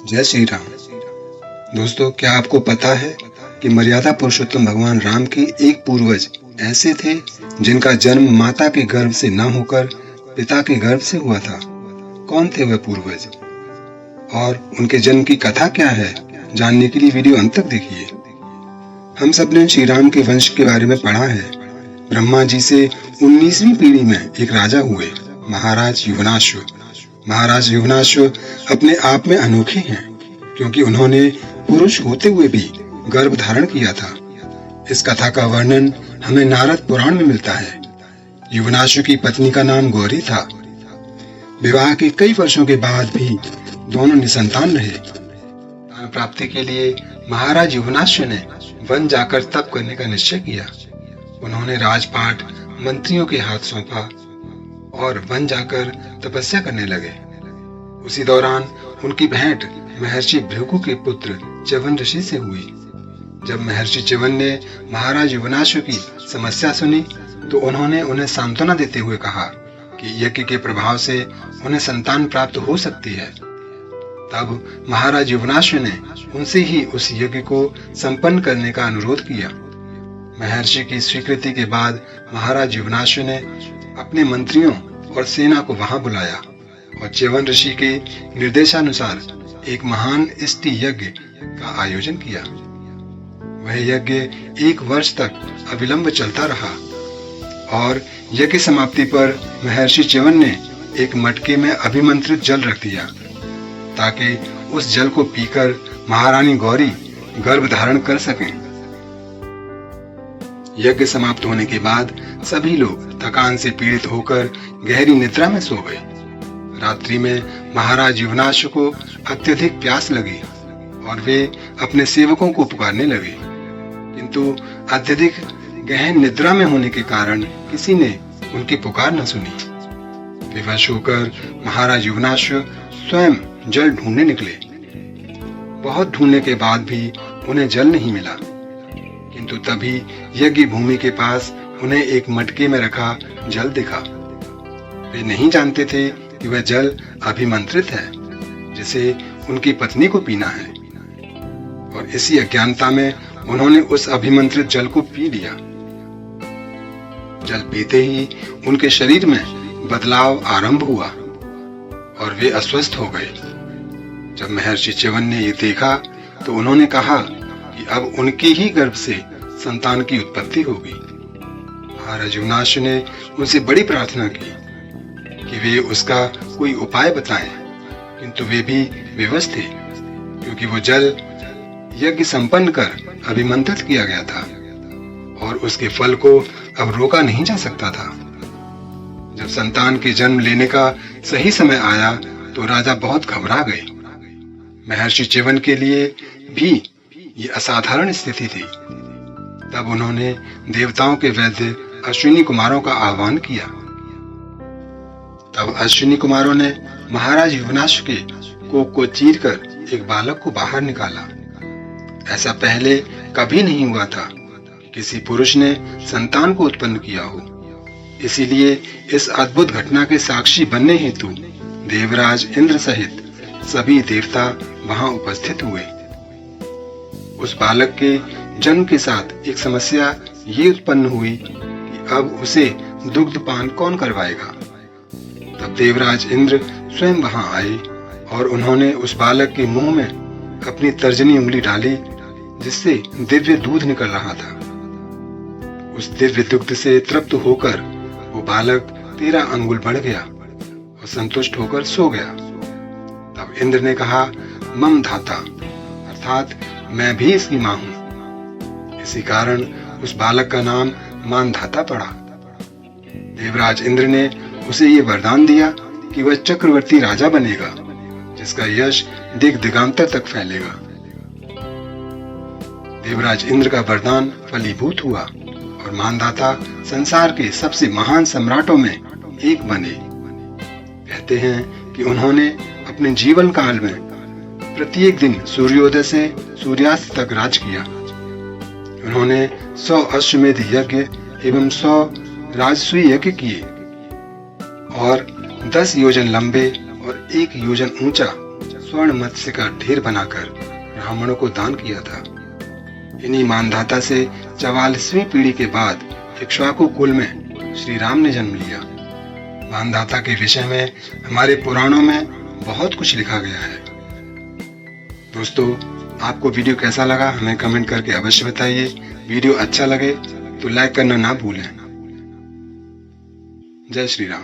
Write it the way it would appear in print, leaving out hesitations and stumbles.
जय श्री राम। दोस्तों, क्या आपको पता है कि मर्यादा पुरुषोत्तम भगवान राम के एक पूर्वज ऐसे थे जिनका जन्म माता के गर्भ से न होकर पिता के गर्भ से हुआ था? कौन थे वह पूर्वज और उनके जन्म की कथा क्या है? जानने के लिए वीडियो अंत तक देखिए। हम सब ने श्री राम के वंश के बारे में पढ़ा है। ब्रह्मा जी से 19वीं पीढ़ी में एक राजा हुए, महाराज युवनाश्व। महाराज युवनाश्व अपने आप में अनोखे हैं क्योंकि उन्होंने पुरुष होते हुए भी गर्भ धारण किया था। इस कथा का वर्णन हमें नारद पुराण में मिलता है। युवनाश्व की पत्नी का नाम गौरी था। विवाह के कई वर्षों के बाद भी दोनों निसंतान रहे। संतान प्राप्ति के लिए महाराज युवनाश्व ने वन जाकर तप करने का निश्चय किया। उन्होंने राजपाट मंत्रियों के हाथ सौंपा और वन जाकर तपस्या करने लगे। उसी दौरान उनकी भेंट महर्षि भृगु के पुत्र च्यवन ऋषि से हुई। जब महर्षि च्यवन ने महाराज युवनाश्व की समस्या सुनी तो उन्होंने उन्हें सांत्वना देते हुए कहा कि यज्ञ के प्रभाव से उन्हें संतान प्राप्त हो सकती है। तब महाराज युवनाश्व ने उनसे ही उस यज्ञ को संपन्न करने का अनुरोध किया। महर्षि की स्वीकृति के बाद महाराज युवनाश्व ने अपने मंत्रियों और सेना को वहां बुलाया और च्यवन ऋषि के निर्देशानुसार एक महान इष्टि यज्ञ का आयोजन किया। वह यज्ञ 1 वर्ष तक अविलंब चलता रहा और यज्ञ समाप्ति पर महर्षि च्यवन ने एक मटके में अभिमंत्रित जल रख दिया ताकि उस जल को पीकर महारानी गौरी गर्भ धारण कर सकें। यज्ञ समाप्त होने के बाद सभी लोग थकान से पीड़ित होकर गहरी निद्रा में सो गए। रात्रि में महाराज युवनाश्व को अत्यधिक प्यास लगी और वे अपने सेवकों को पुकारने लगे, किंतु अत्यधिक गहन निद्रा में होने के कारण किसी ने उनकी पुकार न सुनी। विवश होकर महाराज युवनाश्व स्वयं जल ढूंढने निकले। बहुत ढूंढने के बाद भी उन्हें जल नहीं मिला, किंतु तभी यज्ञ भूमि के पास उन्हें एक मटके में रखा जल दिखा। वे नहीं जानते थे कि वह जल अभिमंत्रित है जिसे उनकी पत्नी को पीना है, और इसी अज्ञानता में उन्होंने उस अभिमंत्रित जल को पी लिया। जल पीते ही उनके शरीर में बदलाव आरंभ हुआ और वे अस्वस्थ हो गए। जब महर्षि च्यवन ने ये देखा तो उन्होंने कहा कि अब उनके ही गर्भ से संतान की उत्पत्ति होगी। महाराज युवनाश्व ने उनसे बड़ी प्रार्थना की कि वे उसका कोई उपाय बताएं, किंतु वे भी विवश थे क्योंकि वो जल यज्ञ संपन्न कर अभिमंत्रित किया गया था और उसके फल को अब रोका नहीं जा सकता था। जब संतान के जन्म लेने का सही समय आया तो राजा बहुत घबरा गए। महर्षि च्यवन के लिए भी ये असाधारण स्थिति थी। तब उन्होंने देवताओं के वैद्य अश्विनी कुमारों का आह्वान किया। तब अश्विनी कुमारों ने महाराज युवनाश्व के कोख को चीरकर एक बालक को बाहर निकाला। ऐसा पहले कभी नहीं हुआ था कि किसी पुरुष ने संतान को उत्पन्न किया हो। इसीलिए इस अद्भुत घटना के साक्षी बनने हेतु देवराज इंद्र सहित सभी देवता वहां उपस्थित हुए। उस बालक के जन्म के साथ एक समस्या ये उत्पन्न हुई कि अब उसे दुग्धपान कौन करवाएगा। तब देवराज इंद्र स्वयं वहां आए और उन्होंने उस बालक के मुंह में अपनी तर्जनी उंगली डाली जिससे दिव्य दूध निकल रहा था। उस दिव्य दुग्ध से तृप्त होकर वो बालक 13 अंगुल बढ़ गया और संतुष्ट होकर सो गया। तब इंद्र ने कहा, मम धाता, अर्थात मैं भी इसकी मां हूं। इसी कारण उस बालक का नाम मानधाता पड़ा। देवराज इंद्र ने उसे ये वरदान दिया कि वह चक्रवर्ती राजा बनेगा जिसका यश दिग दिगांतर तक फैलेगा। देवराज इंद्र का वरदान फलीभूत हुआ और मानधाता संसार के सबसे महान सम्राटों में एक बने। कहते हैं कि उन्होंने अपने जीवन काल में प्रत्येक दिन सूर्योदय से सूर्यास्त तक राज किया। उन्होंने 100 अश्वमेध यज्ञ एवं 100 राजसूय यज्ञ किए और 10 योजन लंबे और 1 योजन ऊंचा स्वर्ण मत्स्य का ढेर बनाकर ब्राह्मणों को दान किया था। इन्हीं मानधाता से 44वीं पीढ़ी के बाद इक्ष्वाकु कुल में श्री राम ने जन्म लिया। मानधाता के विषय में हमारे पुराणों में बहुत कुछ लिखा गया है। दोस्तों, आपको वीडियो कैसा लगा हमें कमेंट करके अवश्य बताइए। वीडियो अच्छा लगे तो लाइक करना ना भूलें। जय श्री राम।